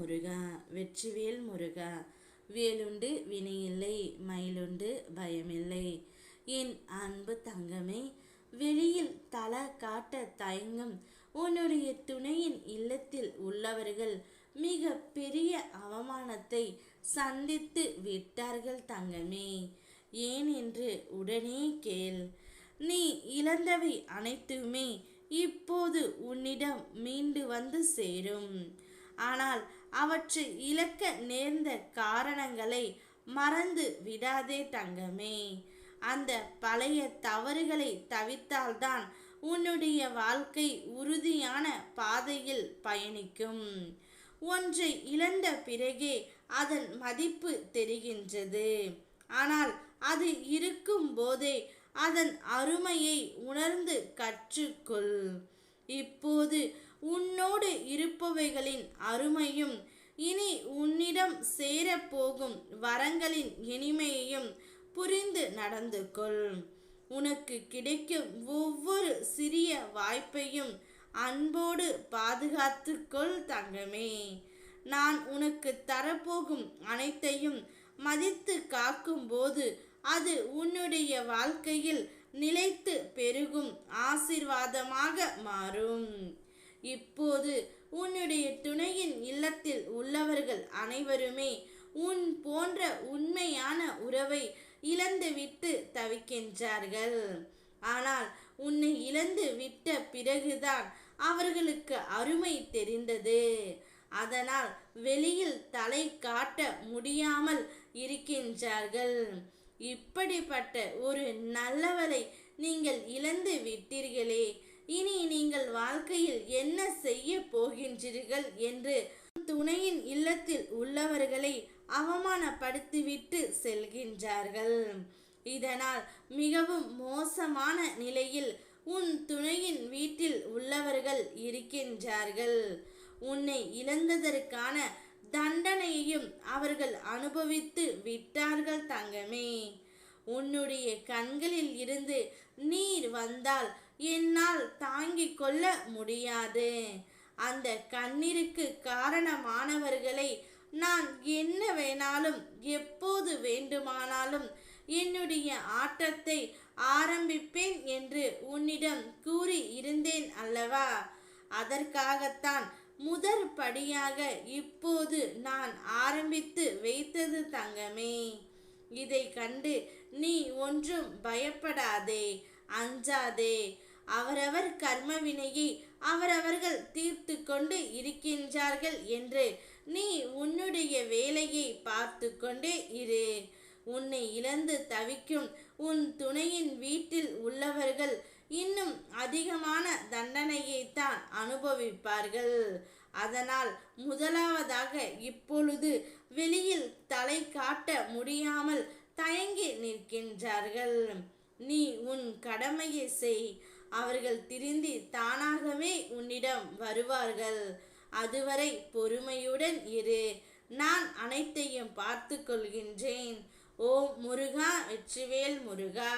முருகா, வெற்றிவேல் முருகா. வேலுண்டு வினையில்லை, மயிலுண்டு பயமில்லை. என் அன்பு தங்கமே, வெளியில் தலை காட்ட தயங்கும் உன்னுடைய துணையின் இல்லத்தில் உள்ளவர்கள் மிக பெரிய அவமானத்தை சந்தித்து விட்டார்கள் தங்கமே. ஏன் என்று உடனே கேள். நீ இழந்தவை அனைத்துமே இப்போது உன்னிடம் மீண்டு வந்து சேரும். ஆனால் அவற்றை இழக்க நேர்ந்த காரணங்களை மறந்து விடாதே தங்கமே. அந்த பழைய தவறுகளை தவிர்த்தால்தான் உன்னுடைய வாழ்க்கை உறுதியான பாதையில் பயணிக்கும். ஒன்றை இழந்த பிறகே அதன் மதிப்பு தெரிகின்றது. ஆனால் அது இருக்கும் போதே அதன் அருமையை உணர்ந்து கற்றுக்கொள். இப்போது உன்னோடு இருப்பவைகளின் அருமையும் இனி உன்னிடம் சேரப்போகும் வரங்களின் இனிமையையும் புரிந்து நடந்து கொள். உனக்கு கிடைக்கும் ஒவ்வொரு சிறிய வாய்ப்பையும் அன்போடு பாதுகாத்து கொள் தங்கமே. நான் உனக்கு தரப்போகும் அனைத்தையும் மதித்து காக்கும் போது அது உன்னுடைய வாழ்க்கையில் நிலைத்து பெருகும் ஆசீர்வாதமாக மாறும். இப்போது உன்னுடைய துணையின் இல்லத்தில் உள்ளவர்கள் அனைவருமே உன் போன்ற உண்மையான உறவை இழந்துவிட்டு தவிக்கின்றார்கள். ஆனால் உன்னை இழந்து விட்ட பிறகுதான் அவர்களுக்கு அருமை தெரிந்தது. அதனால் வெளியில் தலை காட்ட முடியாமல் இருக்கின்றார்கள். இப்படிப்பட்ட ஒரு நல்லவளை நீங்கள் இழந்து விட்டீர்களே, இனி நீங்கள் வாழ்க்கையில் என்ன செய்ய போகின்றீர்கள் என்று துணையின் இல்லத்தில் உள்ளவர்களை அவமானப்படுத்திவிட்டு செல்கின்றார்கள். இதனால் மிகவும் மோசமான நிலையில் உன் துணையின் வீட்டில் உள்ளவர்கள் இருக்கின்றார்கள். உன்னை இழந்ததற்கான தண்டனையையும் அவர்கள் அனுபவித்து விட்டார்கள் தங்கமே. உன்னுடைய கண்களில் இருந்து நீர் வந்தால் என்னால் தாங்கிக் கொள்ள முடியாது. அந்த கண்ணீருக்கு காரணமானவர்களை நான் என்ன வேணாலும் எப்போது வேண்டுமானாலும் என்னுடைய ஆட்டத்தை ஆரம்பிப்பேன் என்று உன்னிடம் கூறி இருந்தேன் அல்லவா? அதற்காகத்தான் முதற் படியாக இப்போது நான் ஆரம்பித்து வைத்தது தங்கமே. இதை கண்டு நீ ஒன்றும் பயப்படாதே, அஞ்சாதே. அவரவர் கர்மவினையை அவரவர்கள் தீர்த்து கொண்டு இருக்கின்றார்கள் என்று நீ உன்னுடைய வேலையை பார்த்து கொண்டே இரு. உன்னை இழந்து தவிக்கும் உன் துணையின் வீட்டில் உள்ளவர்கள் இன்னும் அதிகமான தண்டனையை தான் அனுபவிப்பார்கள். அதனால் முதலாவதாக இப்பொழுது வெளியில் தலை காட்ட முடியாமல் தயங்கி நிற்கின்றார்கள். நீ உன் கடமையை செய். அவர்கள் திருந்தி தானாகவே உன்னிடம் வருவார்கள். அதுவரை பொறுமையுடன் இரு. நான் அனைத்தையும் பார்த்து கொள்கின்றேன். ஓ முருகா, வெற்றிவேல் முருகா.